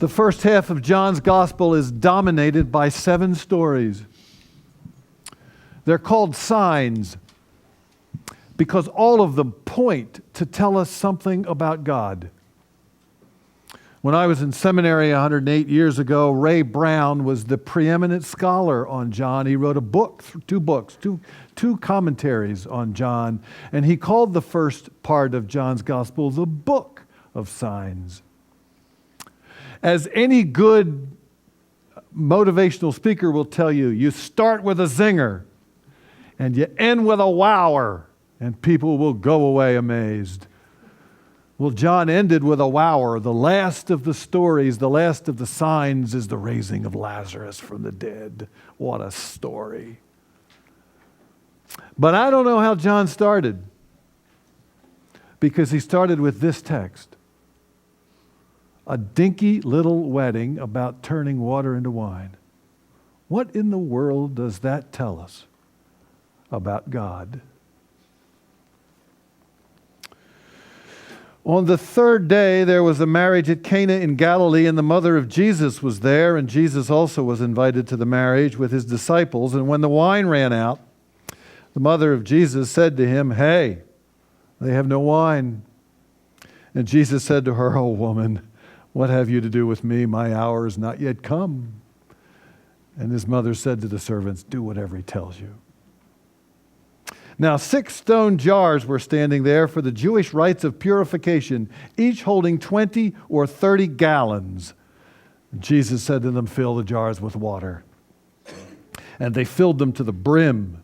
The first half of John's gospel is dominated by 7 stories. They're called signs because all of them point to tell us something about God. When I was in seminary 108 years ago, Ray Brown was the preeminent scholar on John. He wrote a book, 2 books, two commentaries on John, and he called the first part of John's gospel the book of signs. As any good motivational speaker will tell you, you start with a zinger and you end with a wower, and people will go away amazed. Well, John ended with a wower. The last of the stories, the last of the signs is the raising of Lazarus from the dead. What a story. But I don't know how John started, because he started with this text. A dinky little wedding about turning water into wine. What in the world does that tell us about God? On the 3rd day, there was a marriage at Cana in Galilee, and the mother of Jesus was there, and Jesus also was invited to the marriage with his disciples. And when the wine ran out, the mother of Jesus said to him, "Hey, they have no wine." And Jesus said to her, "Oh, woman, what have you to do with me? My hour is not yet come." And his mother said to the servants, "Do whatever he tells you." Now 6 stone jars were standing there for the Jewish rites of purification, each holding 20 or 30 gallons. Jesus said to them, "Fill the jars with water." And they filled them to the brim.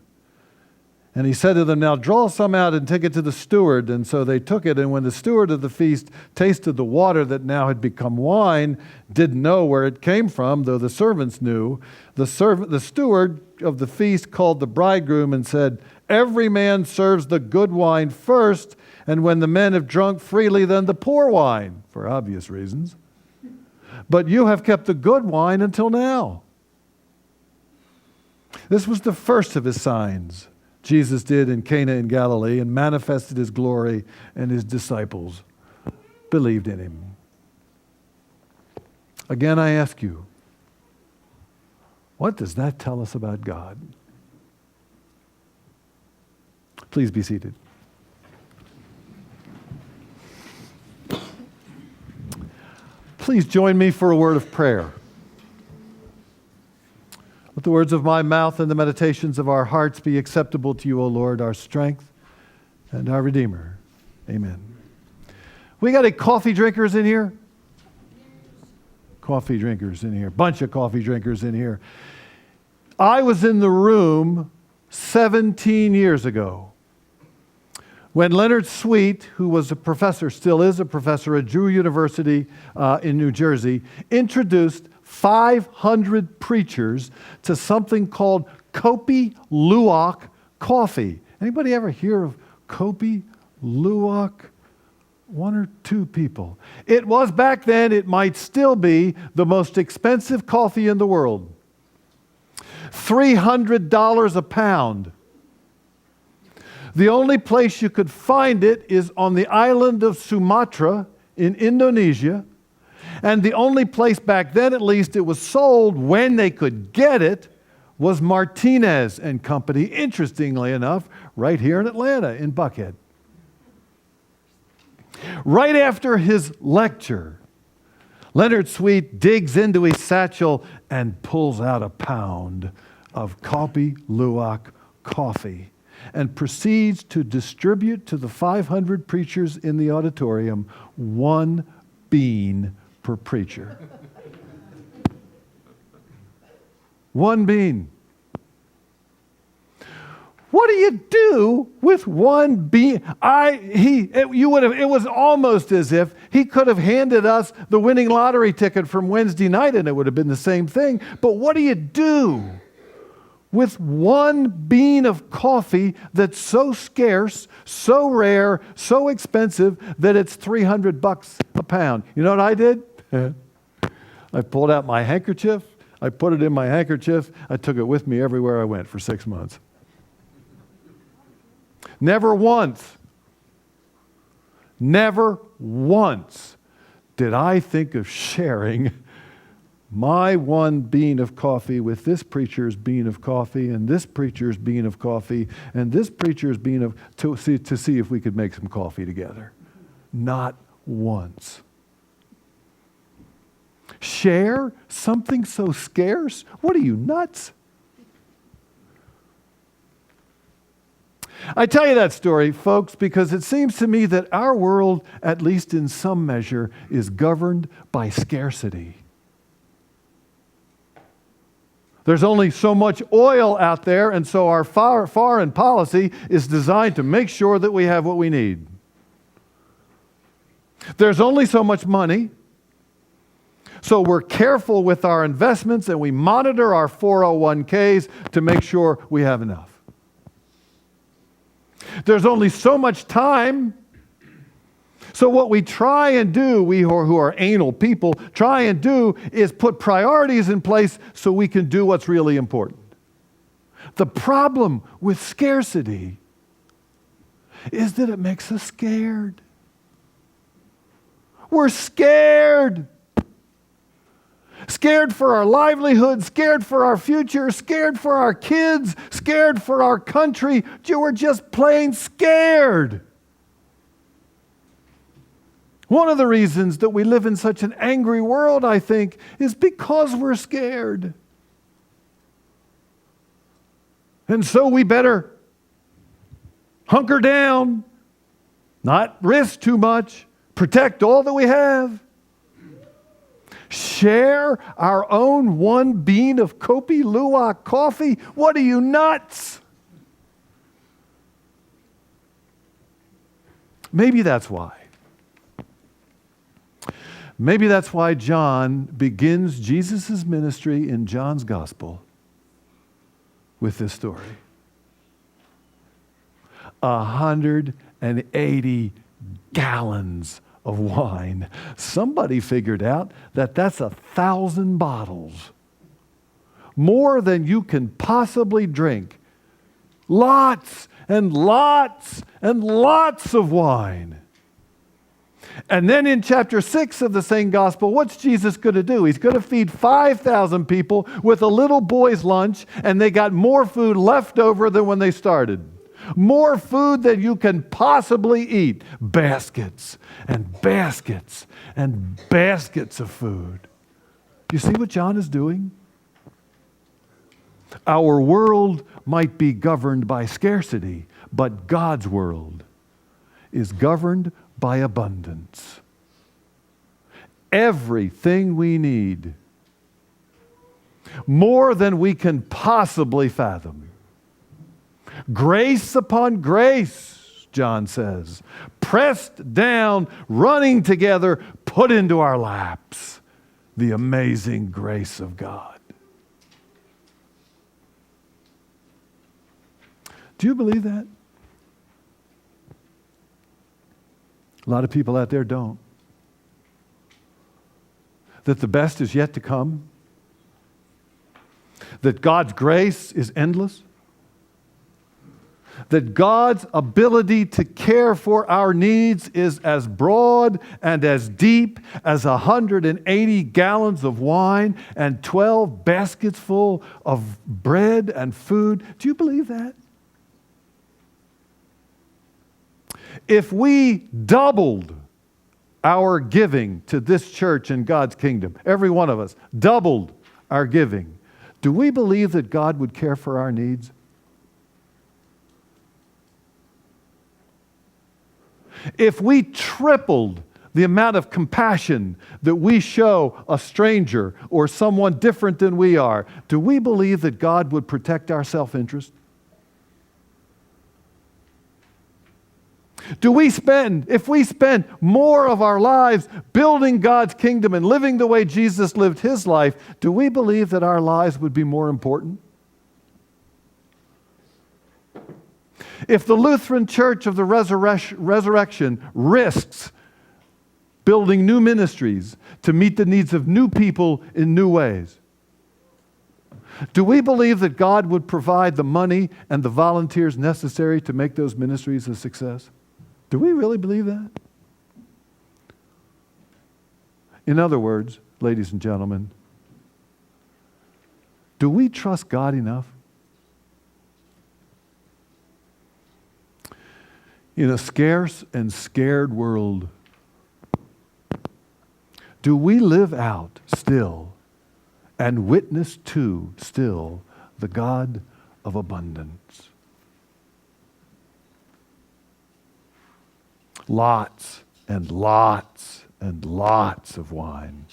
And he said to them, "Now draw some out and take it to the steward." And so they took it. And when the steward of the feast tasted the water that now had become wine, didn't know where it came from, though the servants knew, the steward of the feast called the bridegroom and said, "Every man serves the good wine first, and when the men have drunk freely, then the poor wine," for obvious reasons. "But you have kept the good wine until now." This was the first of his signs Jesus did in Cana in Galilee, and manifested his glory, and his disciples believed in him. Again, I ask you, what does that tell us about God? Please be seated. Please join me for a word of prayer. Let the words of my mouth and the meditations of our hearts be acceptable to you, O Lord, our strength and our Redeemer. Amen. We got any coffee drinkers in here? Coffee drinkers in here. Bunch of coffee drinkers in here. I was in the room 17 years ago when Leonard Sweet, who was a professor, still is a professor at Drew University in New Jersey, introduced 500 preachers to something called Kopi Luwak coffee. Anybody ever hear of Kopi Luwak? 1 or 2 people. It was back then, it might still be, the most expensive coffee in the world. $300 a pound. The only place you could find it is on the island of Sumatra in Indonesia. And the only place back then, at least, it was sold when they could get it was Martinez and Company, interestingly enough, right here in Atlanta, in Buckhead. Right after his lecture, Leonard Sweet digs into his satchel and pulls out a pound of Kopi Luwak coffee and proceeds to distribute to the 500 preachers in the auditorium 1 bean per preacher. 1 bean. What do you do with 1 bean? It was almost as if he could have handed us the winning lottery ticket from Wednesday night and it would have been the same thing. But what do you do with 1 bean of coffee that's so scarce, so rare, so expensive that it's $300 a pound? You know what I did? I pulled out my handkerchief. I put it in my handkerchief. I took it with me everywhere I went for 6 months. Never once did I think of sharing my one bean of coffee with this preacher's bean of coffee and this preacher's bean of coffee and this preacher's bean of, to see if we could make some coffee together. Not once. Share something so scarce? What are you, nuts? I tell you that story, folks, because it seems to me that our world, at least in some measure, is governed by scarcity. There's only so much oil out there, and so our foreign policy is designed to make sure that we have what we need. There's only so much money, so we're careful with our investments and we monitor our 401ks to make sure we have enough. There's only so much time, so what we try and do, we who are anal people, try and do is put priorities in place so we can do what's really important. The problem with scarcity is that it makes us scared. We're scared. Scared for our livelihood, scared for our future, scared for our kids, scared for our country. We're just plain scared. One of the reasons that we live in such an angry world, I think, is because we're scared. And so we better hunker down, not risk too much, protect all that we have. Share our own one bean of Kopi Luwak coffee? What are you, nuts? Maybe that's why. Maybe that's why John begins Jesus' ministry in John's gospel with this story. 180 gallons of wine. Somebody figured out that that's 1,000 bottles. More than you can possibly drink. Lots and lots and lots of wine. And then in chapter 6 of the same gospel, what's Jesus going to do? He's going to feed 5,000 people with a little boy's lunch, and they got more food left over than when they started. More food than you can possibly eat. Baskets and baskets and baskets of food. You see what John is doing? Our world might be governed by scarcity, but God's world is governed by abundance. Everything we need, more than we can possibly fathom. Grace upon grace, John says, pressed down, running together, put into our laps. The amazing grace of God. Do you believe that? A lot of people out there don't. That the best is yet to come. That God's grace is endless. That God's ability to care for our needs is as broad and as deep as 180 gallons of wine and 12 baskets full of bread and food. Do you believe that? If we doubled our giving to this church in God's kingdom, every one of us doubled our giving, do we believe that God would care for our needs? If we tripled the amount of compassion that we show a stranger or someone different than we are, do we believe that God would protect our self-interest? If we spend more of our lives building God's kingdom and living the way Jesus lived his life, do we believe that our lives would be more important? If the Lutheran Church of the Resurrection risks building new ministries to meet the needs of new people in new ways, do we believe that God would provide the money and the volunteers necessary to make those ministries a success? Do we really believe that? In other words, ladies and gentlemen, Do we trust God enough? In a scarce and scared world, do we live out still and witness to still the God of abundance? Lots and lots and lots of wine.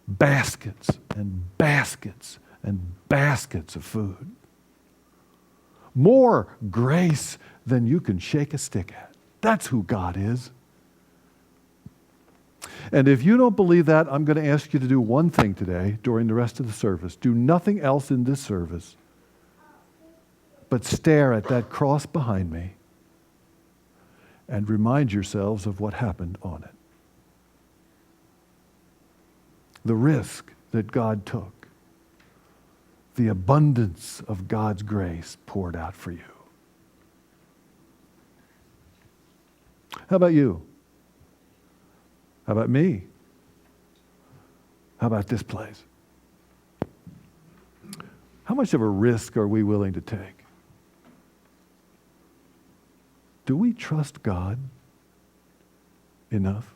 Baskets and baskets and baskets of food. More grace than you can shake a stick at. That's who God is. And if you don't believe that, I'm going to ask you to do one thing today during the rest of the service. Do nothing else in this service but stare at that cross behind me and remind yourselves of what happened on it. The risk that God took. The abundance of God's grace poured out for you. How about you? How about me? How about this place? How much of a risk are we willing to take? Do we trust God enough?